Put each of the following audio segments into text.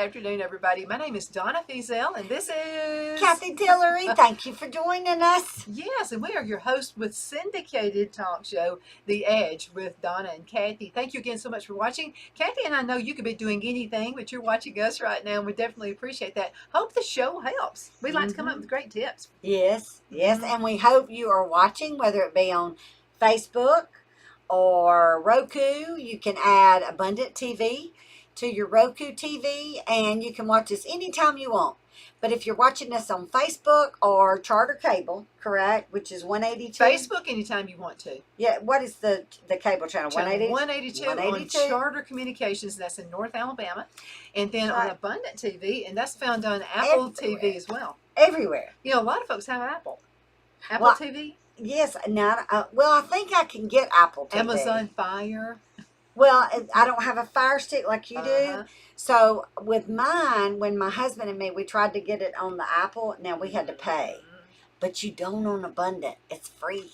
afternoon, everybody. My name is Donna and this is Cathy Tillery. Thank you for joining us. Yes, and we are your hosts with syndicated talk show, The Edge, with Donna and Cathy. Thank you again so much for watching. Cathy and I know you could be doing anything, but you're watching us right now, and we definitely appreciate that. Hope the show helps. We like to come up with great tips. Yes, and we hope you are watching, whether it be on Facebook or Roku. You can add Abundant TV to your Roku TV, and you can watch us anytime you want. But if you're watching us on Facebook or Charter Cable, correct, which is 182. Facebook anytime you want to. Yeah, what is the cable channel? 182 on Charter Communications, that's in North Alabama. And then on Abundant TV, and that's found on Apple TV as well. Everywhere. You know, a lot of folks have Apple TV. Yes, now, well, I think I can get Apple TV. Amazon Fire. Well, I don't have a Fire Stick like you do. So with mine, when my husband and me, we tried to get it on the Apple. Now we had to pay, but you don't on Abundant. It's free.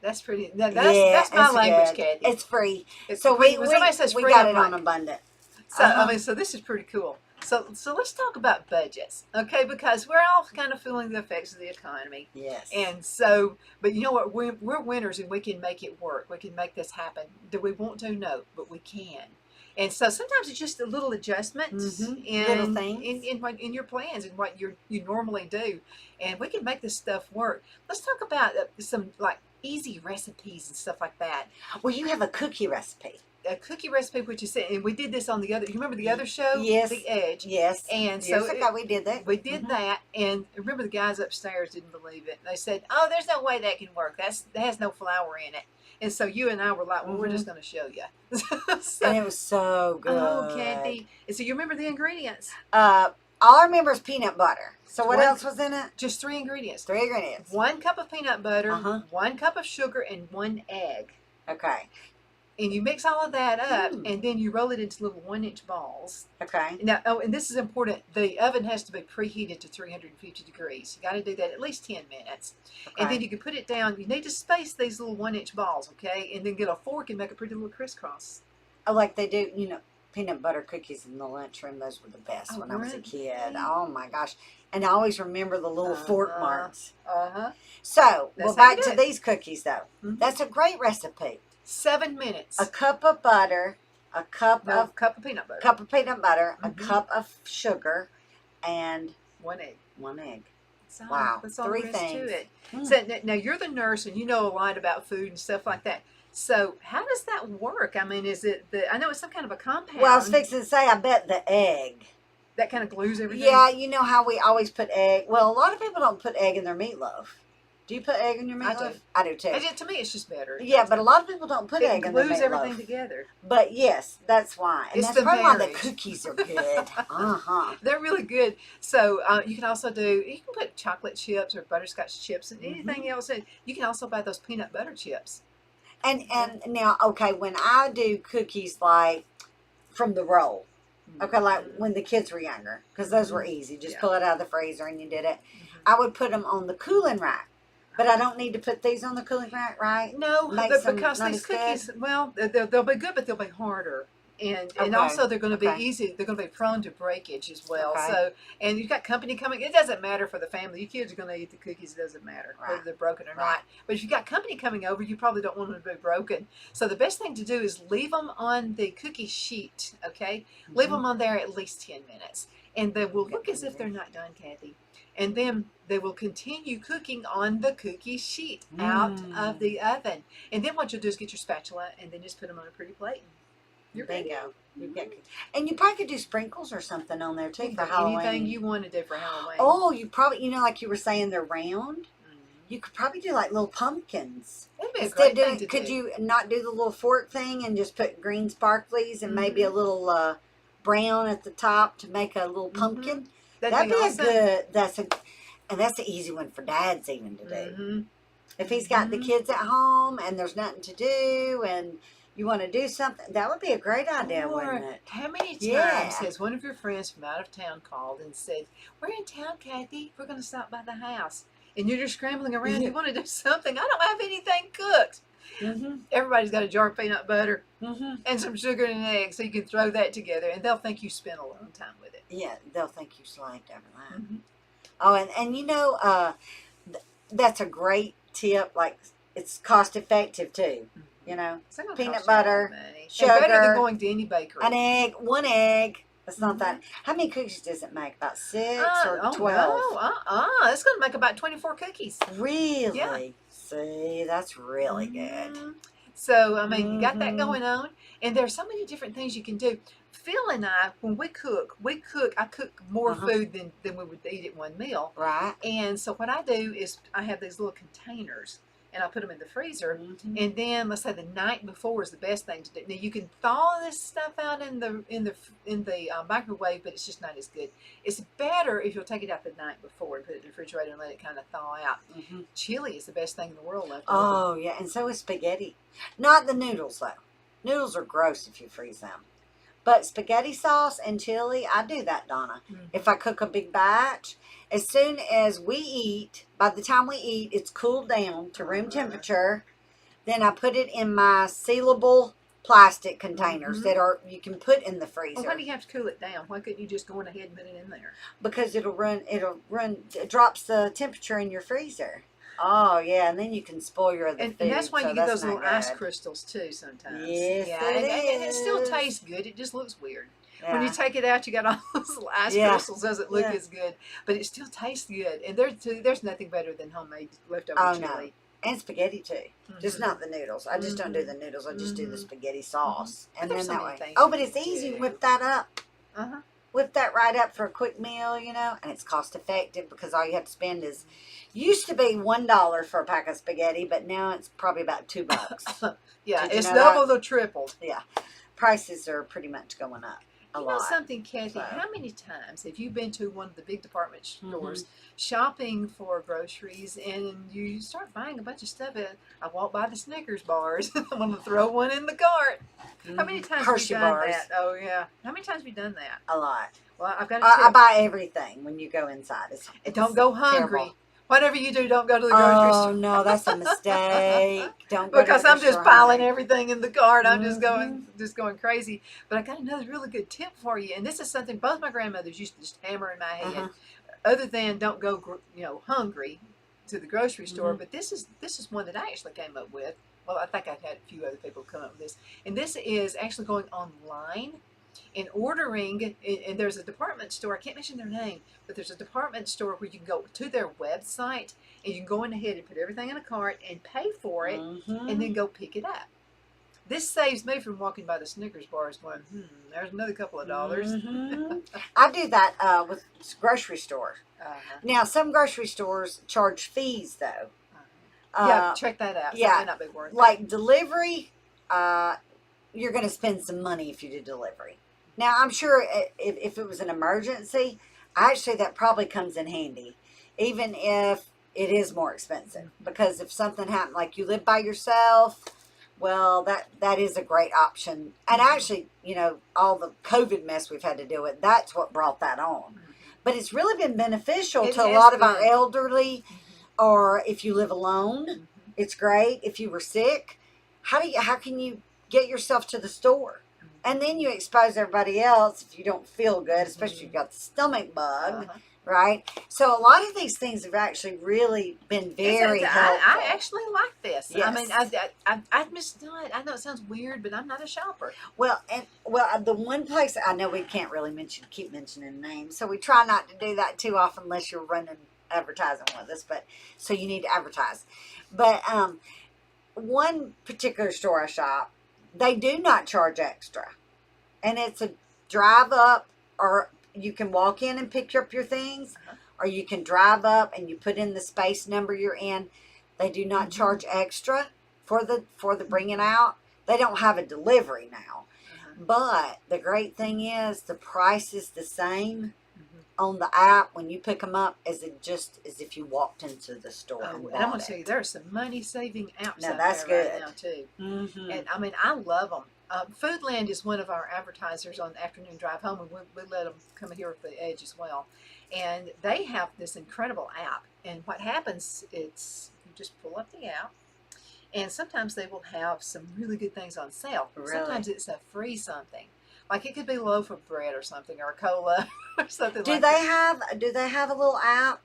That's pretty. That's my language, Cathy. It's free. So when somebody says free, we got it on Abundant. So I mean, so this is pretty cool. So let's talk about budgets, okay? Because we're all kind of feeling the effects of the economy. Yes. And so, but you know what? We're winners, and we can make it work. We can make this happen. Do we want to? No, but we can. And so sometimes it's just a little adjustment in your plans and what you normally do, and we can make this stuff work. Let's talk about some like easy recipes and stuff like that. Well, you have a cookie recipe. A cookie recipe, which you said, and we did this on the other. You remember the other show? Yes. The Edge. Yes. And so years ago we did that. We did that, and remember the guys upstairs didn't believe it. They said, "Oh, there's no way that can work. That has no flour in it." And so you and I were like, "Well, we're just going to show you." And it was so good. Oh, Cathy! And so you remember the ingredients? All I remember is peanut butter. So what else was in it? Just 3 ingredients. 3 ingredients. 1 cup of peanut butter, 1 cup of sugar, and 1 egg. Okay. And you mix all of that up, and then you roll it into little 1-inch balls. Okay. Now, and this is important. The oven has to be preheated to 350 degrees. You got to do that at least 10 minutes. Okay. And then you can put it down. You need to space these little 1-inch balls, okay? And then get a fork and make a pretty little crisscross. Oh, like they do, you know, peanut butter cookies in the lunchroom. Those were the best when I was a kid. Oh, my gosh. And I always remember the little fork marks. So, well, back to these cookies, though. That's a great recipe. 7 minutes. A cup of butter, a cup of peanut butter, a cup of sugar, and 1 egg. 1 egg. Wow, that's all 3 things to it. So now you're the nurse, and you know a lot about food and stuff like that. So how does that work? I mean, is it I know it's some kind of a compound. Well, I was fixing to say, I bet the egg. That kind of glues everything. Yeah, you know how we always put egg. Well, a lot of people don't put egg in their meatloaf. Do you put egg in your meatloaf? I do too. To me, it's just better. Yeah, but a lot of people don't put egg in their meatloaf. It glues everything together. But yes, that's why. And that's probably why the cookies are good. They're really good. So you can also you can put chocolate chips or butterscotch chips and anything else. You can also buy those peanut butter chips. And now, okay, when I do cookies like from the roll, okay, like when the kids were younger, because those were easy. Just pull it out of the freezer and you did it. I would put them on the cooling rack. But I don't need to put these on the cooling rack, right? No, because these cookies, well, they'll be good, but they'll be harder. And also they're going to be easy. They're going to be prone to breakage as well. So, and you've got company coming. It doesn't matter for the family. You kids are going to eat the cookies. It doesn't matter whether they're broken or not. But if you've got company coming over, you probably don't want them to be broken. So the best thing to do is leave them on the cookie sheet, okay? Leave them on there at least 10 minutes. And they will look as if they're not done, Cathy. And then they will continue cooking on the cookie sheet out of the oven. And then what you'll do is get your spatula and then just put them on a pretty plate. You're bingo. And you probably could do sprinkles or something on there too for Halloween. Anything you want to do for Halloween. Oh, you probably, you know, like you were saying, they're round. You could probably do like little pumpkins. That'd be a great thing to do. Could you not do the little fork thing and just put green sparklies and maybe a little brown at the top to make a little pumpkin? That'd be awesome. And that's an easy one for dads even to do. If he's got the kids at home and there's nothing to do and you want to do something, that would be a great idea, wouldn't it? How many times has one of your friends from out of town called and said, "We're in town, Cathy. We're going to stop by the house." And you're just scrambling around. You want to do something. I don't have anything cooked. Everybody's got a jar of peanut butter and some sugar and an egg, so you can throw that together, and they'll think you spent a long time with it. Yeah, they'll think you slaved over that. Oh, and you know, that's a great tip. Like, it's cost effective too. You know, peanut butter, sugar, and better than going to any bakery. An egg, one egg. That's not that. How many cookies does it make? About 6 or 12? No, it's going to make about 24 cookies. Really? Yeah. See, that's really good. So, I mean, you got that going on, and there's so many different things you can do. Phil and I, when I cook more food than we would eat at one meal. Right. And so what I do is I have these little containers, and I put them in the freezer, and then let's say the night before is the best thing to do. Now you can thaw this stuff out in the microwave, but it's just not as good. It's better if you'll take it out the night before and put it in the refrigerator and let it kind of thaw out. Chili is the best thing in the world left over. Oh yeah, and so is spaghetti. Not the noodles though. Noodles are gross if you freeze them. But spaghetti sauce and chili, I do that, Donna. If I cook a big batch, as soon as we eat, by the time we eat, it's cooled down to room temperature. Then I put it in my sealable plastic containers that you can put in the freezer. Well, why do you have to cool it down? Why couldn't you just go on ahead and put it in there? Because it drops the temperature in your freezer. Oh, yeah, and then you can spoil your other food. And that's why you get those little ice crystals, too, sometimes. Yes, and it still tastes good. It just looks weird. Yeah. When you take it out, you got all those little ice crystals. Doesn't look as good. But it still tastes good. And there's nothing better than homemade leftover chili. No. And spaghetti, too. Just not the noodles. I just don't do the noodles. I just do the spaghetti sauce. And then that way. Oh, but it's easy. Whip that up. Whip that right up for a quick meal, you know, and it's cost effective because all you have to spend used to be $1 for a pack of spaghetti, but now it's probably about $2. Yeah, it's doubled or tripled. Yeah, prices are pretty much going up a lot. You know something, Cathy? How many times have you been to one of the big department stores shopping for groceries and you start buying a bunch of stuff? I walk by the Snickers bars. I'm going to throw one in the cart. How many times have you done that? Oh, yeah. How many times have you done that? A lot. Well, I've got to I buy everything when you go inside. Don't go hungry. Terrible. Whatever you do, don't go to the grocery store. Oh, no, that's a mistake. Don't go because I'm just piling everything in the cart. I'm just going crazy. But I got another really good tip for you. And this is something both my grandmothers used to just hammer in my head. Other than don't go, hungry to the grocery store. But this is one that I actually came up with. Well, I think I've had a few other people come up with this. And this is actually going online and ordering, and there's a department store, I can't mention their name, but there's a department store where you can go to their website and you can go in ahead and put everything in a cart and pay for it and then go pick it up. This saves me from walking by the Snickers bars going, there's another couple of dollars. I do that with grocery stores. Now, some grocery stores charge fees, though. Yeah, check that out. Yeah, that may not be worth it. Like delivery, you're going to spend some money if you do delivery. Now, I'm sure if it was an emergency, actually that probably comes in handy, even if it is more expensive. Because if something happened, like you live by yourself, well, that is a great option. And actually, all the COVID mess we've had to deal with, that's what brought that on. But it's really been beneficial to a lot of our elderly, or if you live alone, it's great. If you were sick, how can you get yourself to the store? And then you expose everybody else if you don't feel good, especially if you've got the stomach bug, right? So a lot of these things have actually really been very helpful. I actually like this. Yes. I mean, I missed it. I know it sounds weird, but I'm not a shopper. Well, the one place, I know we can't really keep mentioning names, so we try not to do that too often unless you're running advertising with us, but so you need to advertise. But one particular store I shop, they do not charge extra. And it's a drive up, or you can walk in and pick up your things, or you can drive up and you put in the space number you're in. They do not charge extra for the bringing out. They don't have a delivery now. But the great thing is the price is the same on the app when you pick them up as if you walked into the store. And I'm going to tell you, there are some money-saving apps out there good. Right now, too. And, I mean, I love them. Foodland is one of our advertisers on the afternoon drive home, and we let them come here with the Edge as well. And they have this incredible app. And what happens, you just pull up the app, And sometimes they will have some really good things on sale. Really? Sometimes it's a free something. Like it could be a loaf of bread or something, or a cola or something Do like they that. do they have a little app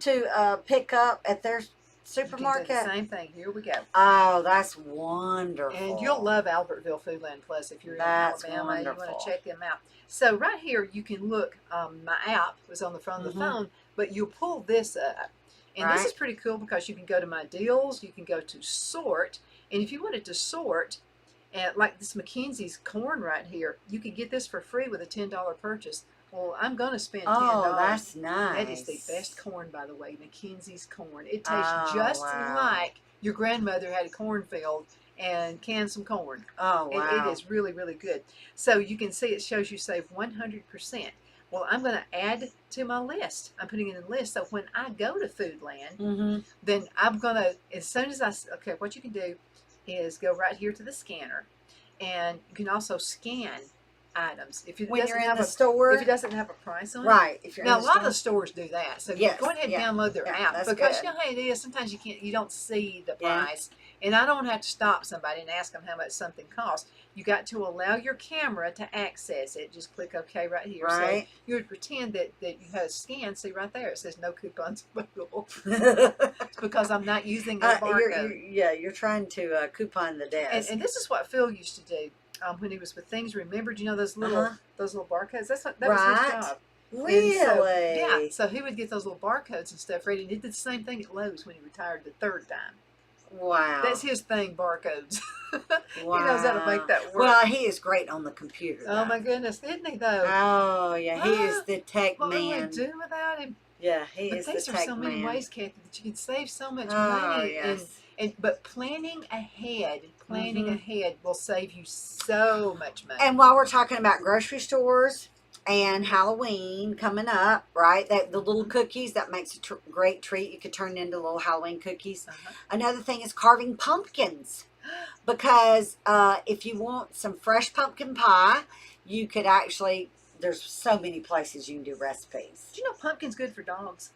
to pick up at their You can do the supermarket? same thing. Here we go. Oh, that's wonderful. And you'll love Albertville Foodland Plus if you're That's in Alabama. wonderful. You want to check them out. So right here you can look. My app was on the front of the phone, but you pull this up. And this is pretty cool because you can go to my deals, you can go to sort, and if you wanted to sort, and like this McKenzie's corn right here, you could get this for free with a $10 purchase. Well, I'm going to spend $10. Oh, that's nice. That is the best corn, by the way, McKenzie's corn. It tastes just like your grandmother had a cornfield and canned some corn. Oh, wow. It is really, really good. So you can see it shows you save 100%. Well, I'm going to add to my list. I'm putting it in the list. So when I go to Foodland, then I'm going to, as soon as okay, what you can do is go right here to the scanner. And you can also scan items. If it when doesn't you're in have the store? If it doesn't have a price on it. Right. If you're now, in the a lot of the stores do that. So yes, go ahead and download their app. That's because good. you know how it is. Sometimes you don't see the price. And I don't have to stop somebody and ask them how much something costs. You got to allow your camera to access it. Just click OK right here. Right. So you would pretend that you had a scan. See right there, it says no coupons available. It's because I'm not using a barcode. You're trying to coupon the desk. And this is what Phil used to do when he was with Things Remembered. You know those little barcodes. That was his job. Really? So he would get those little barcodes and stuff ready. And he did the same thing at Lowe's when he retired the third time. Wow. That's his thing, barcodes. Wow. He knows how to make that work. Well, he is great on the computer, though. Oh, my goodness. Isn't he, though? Oh, yeah. He is the tech man. What would we do without him? Yeah, he is the tech man. But these are so many ways, Cathy, that you can save so much money. money. Yes. But planning ahead will save you so much money. And while we're talking about grocery stores and Halloween coming up, right? The little cookies, that makes a great treat. You could turn into little Halloween cookies. Another thing is carving pumpkins. Because if you want some fresh pumpkin pie, you could actually, there's so many places you can do recipes. Do you know pumpkin's good for dogs?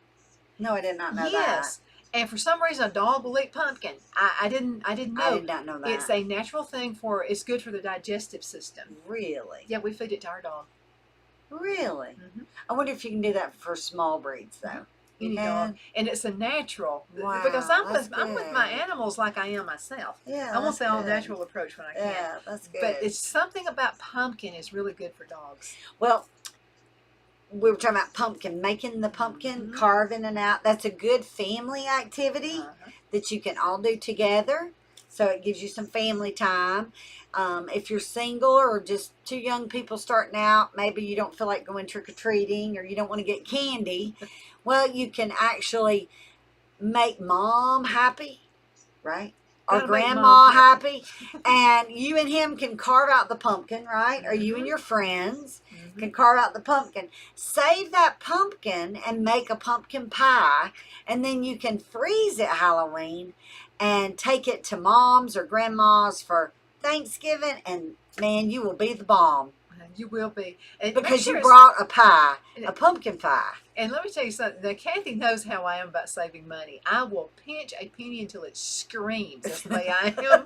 No, I did not know that. Yes. And for some reason, a dog will eat pumpkin. I didn't know. I did not know that. It's a natural thing it's good for the digestive system. Really? Yeah, we feed it to our dog. Really? I wonder if you can do that for small breeds, though. Any dog. And it's a natural. Wow, because I'm with my animals like I am myself. Yeah, I want the all-natural approach when I can. Yeah, that's good. But it's something about pumpkin is really good for dogs. Well, we were talking about pumpkin, making the pumpkin, carving it out. That's a good family activity that you can all do together. So it gives you some family time. If you're single or just two young people starting out, maybe you don't feel like going trick-or-treating or you don't want to get candy. Well, you can actually make mom happy, right? Or grandma happy. And you and him can carve out the pumpkin, right? Or you and your friends can carve out the pumpkin. Save that pumpkin and make a pumpkin pie. And then you can freeze it Halloween and take it to mom's or grandma's for Thanksgiving. And, man, you will be the bomb. You will be. And because you brought a pie, a pumpkin pie. And let me tell you something. Now, Cathy knows how I am about saving money. I will pinch a penny until it screams. That's the way I am.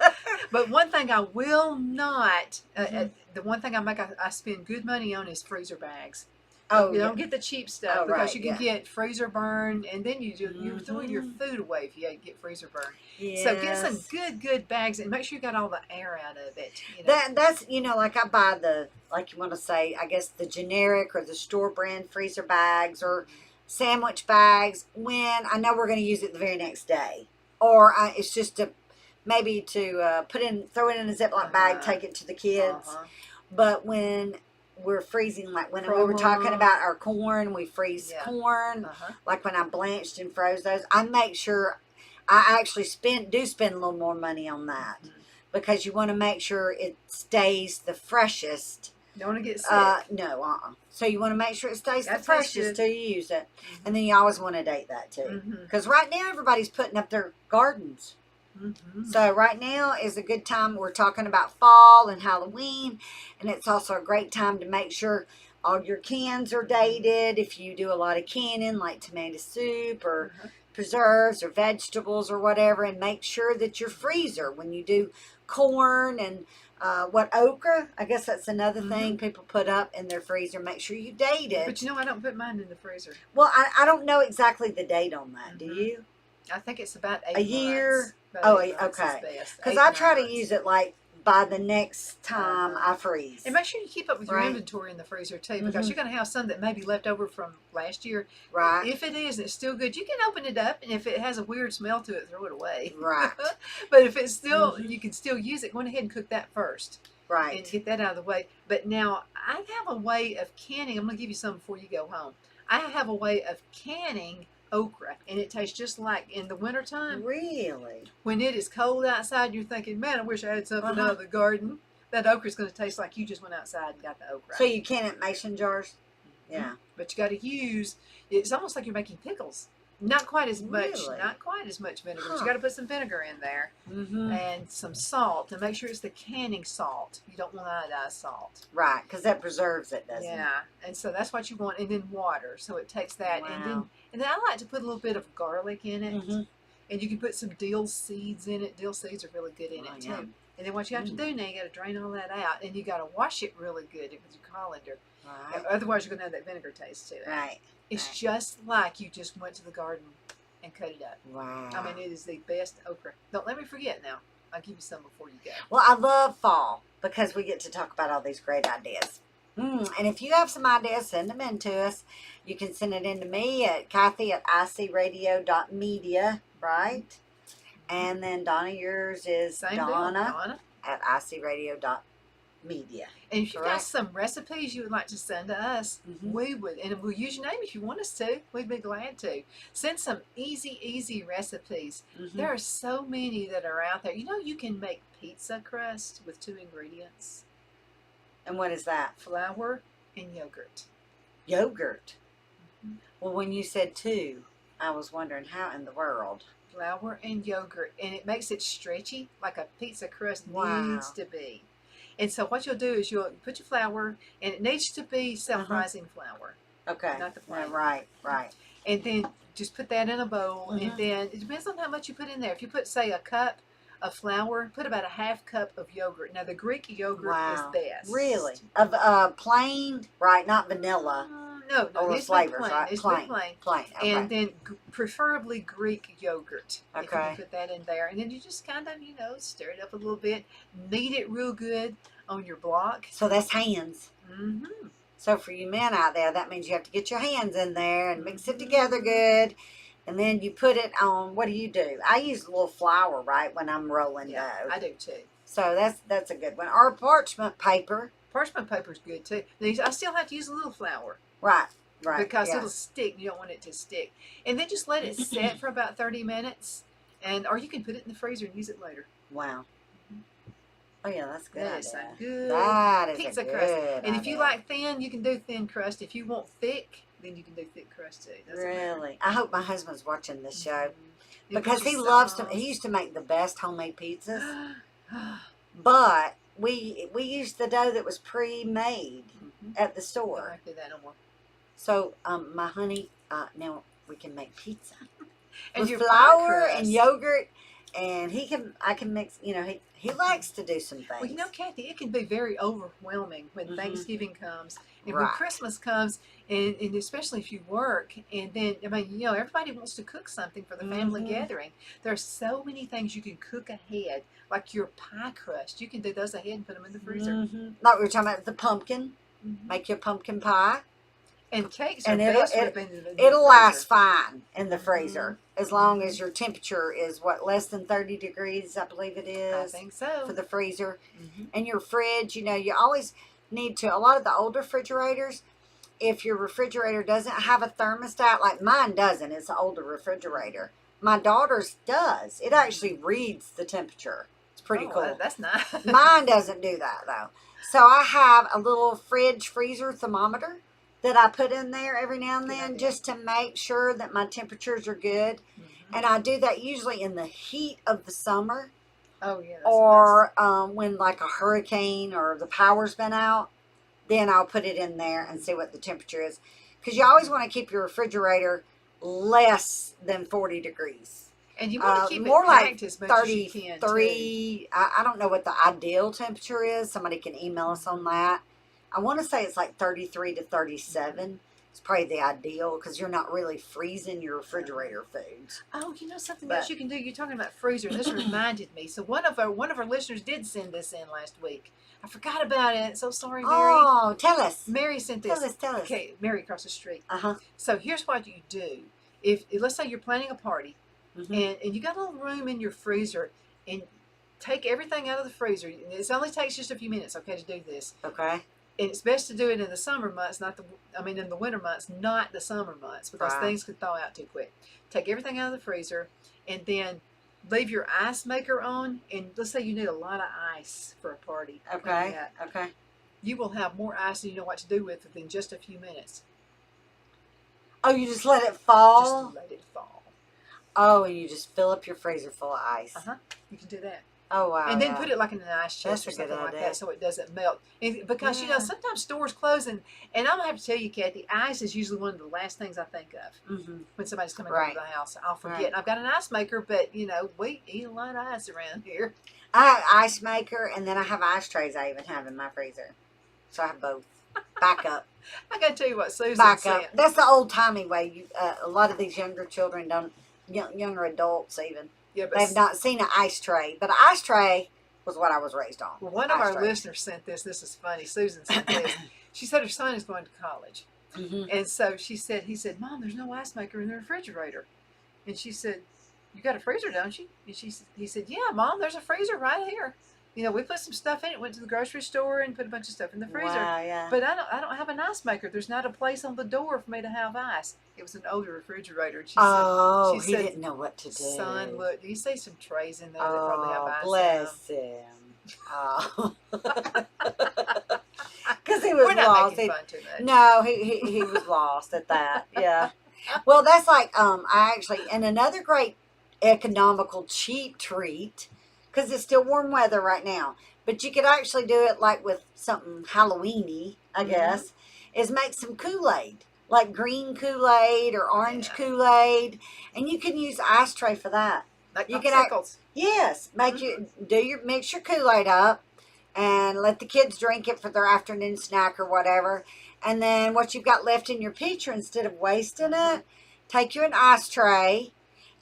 But one thing I will not, the one thing I spend good money on is freezer bags. You don't get the cheap stuff because you can get freezer burn, and then you throw your food away if you get freezer burn. Yes. So get some good bags and make sure you got all the air out of it. You know? That's like I buy like you want to say, I guess the generic or the store brand freezer bags or sandwich bags when I know we're going to use it the very next day, or it's just maybe to throw it in a Ziploc bag, take it to the kids. But when we're freezing, like when we were talking about our corn, we freeze corn. Like when I blanched and froze those, I make sure I actually spend a little more money on that because you want to make sure it stays the freshest. You don't want to get sick. No, So you want to make sure it stays the freshest till you use it, and then you always want to date that too, because right now everybody's putting up their gardens. So right now is a good time. We're talking about fall and Halloween, and it's also a great time to make sure all your cans are dated. If you do a lot of canning, like tomato soup or preserves or vegetables or whatever, and make sure that your freezer, when you do corn and okra, I guess that's another thing people put up in their freezer, make sure you date it. But I don't put mine in the freezer. Well, I don't know exactly the date on that. Do you? I think it's about 8 a year. Months. Okay. Because I try to use it like by the next time I freeze. And make sure you keep up with your inventory in the freezer too, because you're going to have some that may be left over from last year. Right. If it is, it's still good. You can open it up, and if it has a weird smell to it, throw it away. Right. But if it's still, you can still use it. Go ahead and cook that first. Right. And get that out of the way. But now I have a way of canning. I'm going to give you some before you go home. I have a way of canning okra, and it tastes just like in the wintertime. Really? When it is cold outside, you're thinking, man, I wish I had something out of the garden. That okra is going to taste like you just went outside and got the okra. So you can in mason jars? Yeah. But you got to use, it's almost like you're making pickles. Not quite as much, not quite as much vinegar. But you got to put some vinegar in there and some salt to make sure it's the canning salt. You don't want iodized salt. Right, because that preserves it, doesn't it? Yeah, and so that's what you want, and then water. So it takes that, and then I like to put a little bit of garlic in it, and you can put some dill seeds in it. Dill seeds are really good in it too. And then what you have to do now, you got to drain all that out, and you got to wash it really good with your colander. Right. Otherwise, you're going to have that vinegar taste to it. Right. It's just like you just went to the garden and cut it up. Wow. I mean, it is the best okra. Don't let me forget now. I'll give you some before you go. Well, I love fall because we get to talk about all these great ideas. And if you have some ideas, send them in to us. You can send it in to me at Cathy at icradio.media, right? And then Donna, yours is Donna at icradio.media. And if you've got some recipes you would like to send to us, we would, and we'll use your name if you want us to. We'd be glad to. Send some easy recipes. There are so many that are out there. You know, you can make pizza crust with 2 ingredients. And what is that? Flour and yogurt. Yogurt? Well, when you said 2, I was wondering how in the world. Flour and yogurt, and it makes it stretchy like a pizza crust needs to be. And so what you'll do is you'll put your flour, and it needs to be self-rising flour. Okay. Not the plain. Right. And then just put that in a bowl, and then it depends on how much you put in there. If you put, say, a cup of flour, put about a half cup of yogurt. Now, the Greek yogurt is best. Really? Of plain, right? Not vanilla. No, it's flavors, plain. Right? It's plain. Okay. And then preferably Greek yogurt. Okay. If you can put that in there. And then you just kind of, stir it up a little bit. Knead it real good on your block. So that's hands. So for you men out there, that means you have to get your hands in there and mix it together good. And then you put it on, what do? I use a little flour, right, when I'm rolling dough. I do too. So that's a good one. Or parchment paper. Parchment paper is good too. I still have to use a little flour. Right. Because it'll stick. You don't want it to stick. And then just let it set for about 30 minutes. Or you can put it in the freezer and use it later. Wow. Oh, yeah, that's good. That is a good pizza crust. And if you like thin, you can do thin crust. If you want thick, then you can do thick crust too. Really? I hope my husband's watching this show. Because he loves to, he used to make the best homemade pizzas. But we used the dough that was pre-made at the store. I don't do that no more. So, my honey, now we can make pizza. And with flour and yogurt, and I can mix, he likes to do some things. Well, Cathy, it can be very overwhelming when Thanksgiving comes and when Christmas comes, and especially if you work, and then, everybody wants to cook something for the family gathering. There are so many things you can cook ahead, like your pie crust. You can do those ahead and put them in the freezer. Like we were talking about the pumpkin. Make your pumpkin pie. And cakes are best it'll last fine in the freezer as long as your temperature is less than 30 degrees, I believe it is. I think so. For the freezer. And your fridge, you always need to, a lot of the older refrigerators, if your refrigerator doesn't have a thermostat, like mine doesn't, it's an older refrigerator. My daughter's does. It actually reads the temperature. It's pretty cool. That's nice. Mine doesn't do that though. So I have a little fridge freezer thermometer that I put in there every now and then just to make sure that my temperatures are good. And I do that usually in the heat of the summer. Oh, yeah. Or when like a hurricane or the power's been out, then I'll put it in there and see what the temperature is. Because you always want to keep your refrigerator less than 40 degrees. And you want to keep more it like packed as much 33. as you can, too. I don't know what the ideal temperature is. Somebody can email us on that. I want to say it's like 33 to 37. It's probably the ideal because you're not really freezing your refrigerator foods. Oh, you know something else you can do? You're talking about freezer. This reminded me. So one of our listeners did send this in last week. I forgot about it. So sorry, Mary. Oh, tell us. Mary sent this. Tell us. Okay, Mary across the street. Uh-huh. So here's what you do. If let's say you're planning a party, and you got a little room in your freezer, and take everything out of the freezer. It only takes just a few minutes, okay, to do this. Okay. And it's best to do it in the summer months, in the winter months, not the summer months, because things could thaw out too quick. Take everything out of the freezer, and then leave your ice maker on. And let's say you need a lot of ice for a party. Okay. Okay. You will have more ice than you know what to do with within just a few minutes. Oh, you just let it fall? Just let it fall. Oh, and you just fill up your freezer full of ice. You can do that. Oh, wow. And then put it like in an ice chest or something like that so it doesn't melt. And because, sometimes stores close. And I'm going to have to tell you, Kathy, ice is usually one of the last things I think of when somebody's coming over to the house. I'll forget. And I've got an ice maker, but, we eat a lot of ice around here. I have an ice maker, and then I have ice trays I even have in my freezer. So I have both. Back up. I got to tell you what Susan said. That's the old-timey way. A lot of these younger children don't, younger adults even. Yeah, but they've not seen an ice tray. But an ice tray was what I was raised on. Well, one of our listeners sent this. This is funny. Susan sent this. She said her son is going to college. And so he said, Mom, there's no ice maker in the refrigerator. And she said, you got a freezer, don't you? And he said, yeah, Mom, there's a freezer right here. We put some stuff in it, went to the grocery store and put a bunch of stuff in the freezer. Wow, yeah. But I don't have an ice maker. There's not a place on the door for me to have ice. It was an older refrigerator. And she didn't know what to do. Son, look, you see some trays in there that probably have ice. Bless him. Oh. Because he was We're not lost. Making fun too much. No, he was lost at that. Yeah. Well, that's like and another great economical cheap treat, because it's still warm weather right now, but you could actually do it like with something Halloween-y, I guess, is make some Kool-Aid, like green Kool-Aid or orange Kool-Aid, and you can use ice tray for that. Like you popsicles. Yes, mix your Kool-Aid up and let the kids drink it for their afternoon snack or whatever. And then what you've got left in your pitcher, instead of wasting it, take you an ice tray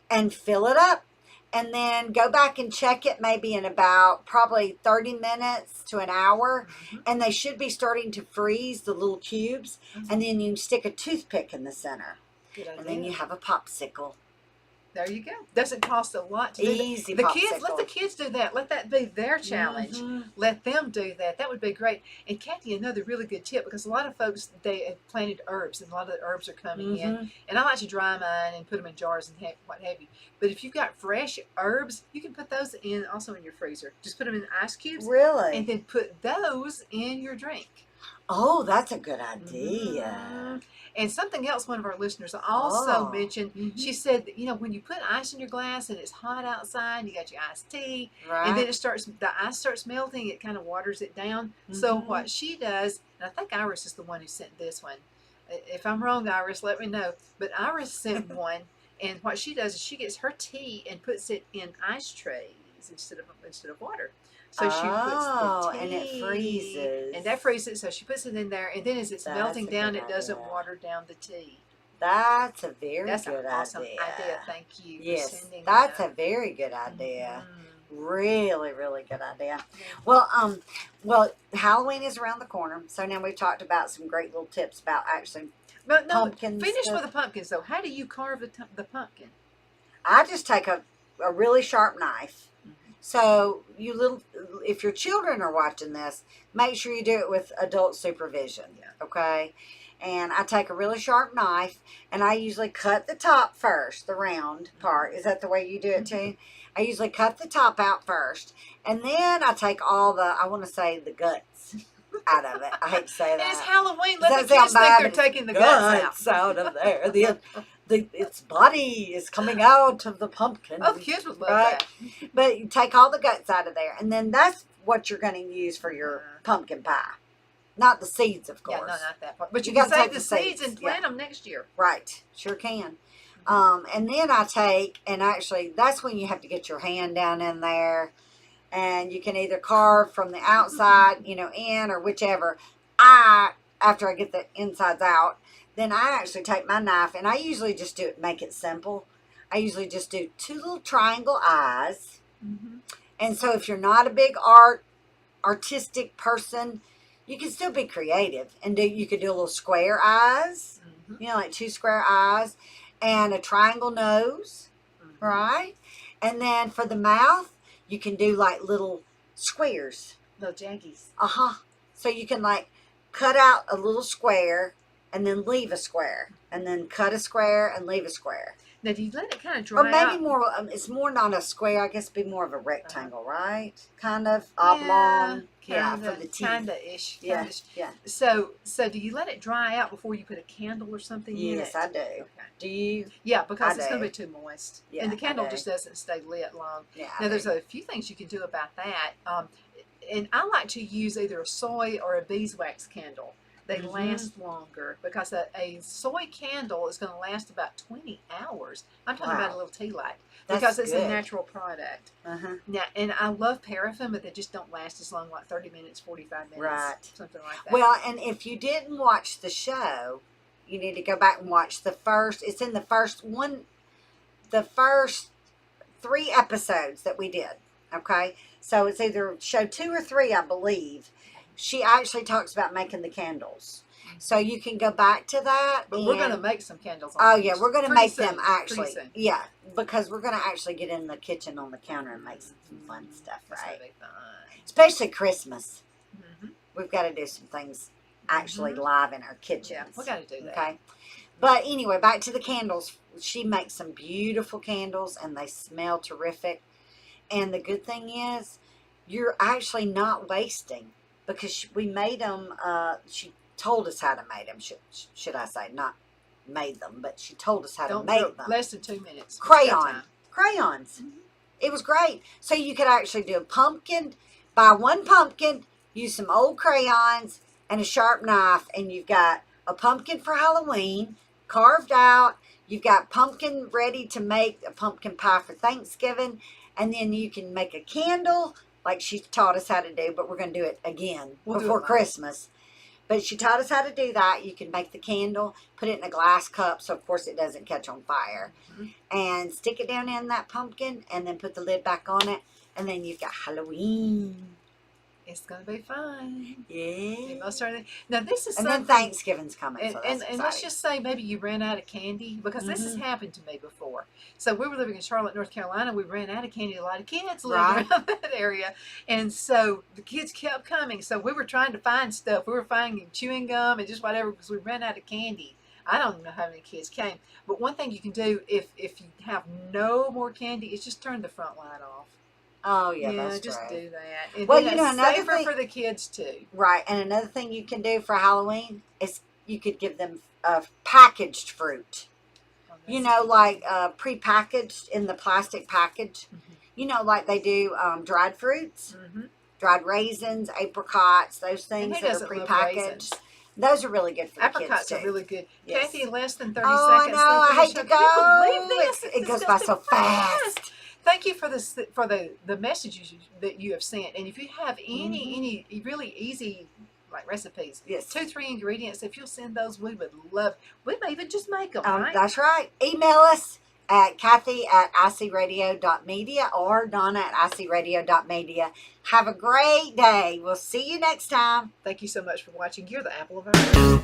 and fill it up. And then go back and check it maybe in about probably 30 minutes to an hour. And they should be starting to freeze, the little cubes. And then you stick a toothpick in the center. Good idea. And then you have a popsicle. There you go. Doesn't cost a lot to Easy do that. Popsicle. Let the kids do that. Let that be their challenge. Let them do that. That would be great. And Cathy, another really good tip, because a lot of folks, they have planted herbs, and a lot of the herbs are coming in. And I like to dry mine and put them in jars and what have you. But if you've got fresh herbs, you can put those also in your freezer. Just put them in ice cubes. Really? And then put those in your drink. Oh, that's a good idea. And something else one of our listeners also mentioned, she said, when you put ice in your glass and it's hot outside, you got your iced tea, and then the ice starts melting, it kind of waters it down. So what she does, and I think Iris is the one who sent this one. If I'm wrong, Iris, let me know. But Iris sent one, and what she does is she gets her tea and puts it in ice trays instead of water. So she puts the tea, and it freezes. And that freezes, so she puts it in there, and then as it's melting down, it doesn't water down the tea. That's a very good an awesome idea. Thank you for sending that's a very good idea. Really, really good idea. Well, Halloween is around the corner, so now we've talked about some great little tips about actually pumpkins. Finish with the pumpkins, though. How do you carve the pumpkin? I just take a really sharp knife. So if your children are watching this, make sure you do it with adult supervision, okay? And I take a really sharp knife, and I usually cut the top first, the round part. Is that the way you do it too? I usually cut the top out first, and then I take all the guts out of it. I hate to say that. And it's Halloween. Let the kids think they're taking the guts out of there. Its body is coming out of the pumpkin. Oh, the kids would love that. But you take all the guts out of there, and then that's what you're going to use for your pumpkin pie. Not the seeds, of course. Yeah, no, not that part. But you can save the seeds and plant them next year. Right, sure can. And then I take, and actually that's when you have to get your hand down in there, and you can either carve from the outside, you know, in or whichever. After I get the insides out, then I actually take my knife, and I usually just do it, make it simple. I usually just do 2 little triangle eyes. And so if you're not a big artistic person, you can still be creative and you could do a little square eyes, you know, like 2 square eyes and a triangle nose, right? And then for the mouth, you can do like little squares. Little jaggies. So you can like cut out a little square and then leave a square and then cut a square and leave a square. Now, do you let it kind of dry out? Or maybe more, it's more not a square, I guess it'd be more of a rectangle, right? Kind of oblong. Yeah, for the teeth. Kinda-ish. Yeah. So do you let it dry out before you put a candle or something in it? Yes, I do. Okay. Do you? Yeah, because it's going to be too moist. Yeah, and the candle just doesn't stay lit long. Yeah, now, there's a few things you can do about that. And I like to use either a soy or a beeswax candle. They last longer because a soy candle is going to last about 20 hours. I'm talking about a little tea light because it's a natural product. Now, and I love paraffin, but they just don't last as long, like 30 minutes, 45 minutes, something like that. Well, and if you didn't watch the show, you need to go back and watch the first. It's in the first 3 episodes that we did. Okay, so it's either show 2 or 3, I believe. She actually talks about making the candles. So you can go back to that. But we're going to make some candles. We're going to make them actually. Yeah, because we're going to actually get in the kitchen on the counter and make some fun stuff, right? Be fun. Especially Christmas. We've got to do some things actually live in our kitchens. Yeah, we got to do that. Okay. But anyway, back to the candles. She makes some beautiful candles and they smell terrific. And the good thing is, you're actually not wasting. Because we made them, she told us how to make them, should I say, not made them, but she told us how to make them. Less than 2 minutes. Crayons. It was great. So you could actually do a pumpkin, buy 1 pumpkin, use some old crayons and a sharp knife, and you've got a pumpkin for Halloween, carved out, you've got pumpkin ready to make a pumpkin pie for Thanksgiving, and then you can make a candle, like she taught us how to do, but we're going to do it again before Christmas. But she taught us how to do that. You can make the candle, put it in a glass cup, so of course it doesn't catch on fire. And stick it down in that pumpkin, and then put the lid back on it, and then you've got Halloween. It's going to be fun. Yeah. Most certainly. Now, this is then Thanksgiving's coming. And let's just say maybe you ran out of candy, because this has happened to me before. So we were living in Charlotte, North Carolina. We ran out of candy. A lot of kids lived around that area. And so the kids kept coming. So we were trying to find stuff. We were finding chewing gum and just whatever, because we ran out of candy. I don't know how many kids came. But one thing you can do if you have no more candy is just turn the front light off. Oh, yeah, that's just right. do that. And well, you know, another thing for the kids, too. Right, and another thing you can do for Halloween is you could give them packaged fruit. You know, like pre-packaged in the plastic package. You know, like they do dried fruits, dried raisins, apricots, those things that are pre-packaged. Those are really good for the kids, too. Apricots are really good. Yes. Kathy, in less than 30 seconds. I know. I hate to go. Can you believe this? It goes by so fast. Thank you for the messages that you have sent. And if you have any really easy recipes, 2-3 ingredients, if you'll send those, we would love. We may even just make them. Right? That's right. Email us at Cathy@icradio.media or Donna@icradio.media. Have a great day. We'll see you next time. Thank you so much for watching. You're the apple of our eye.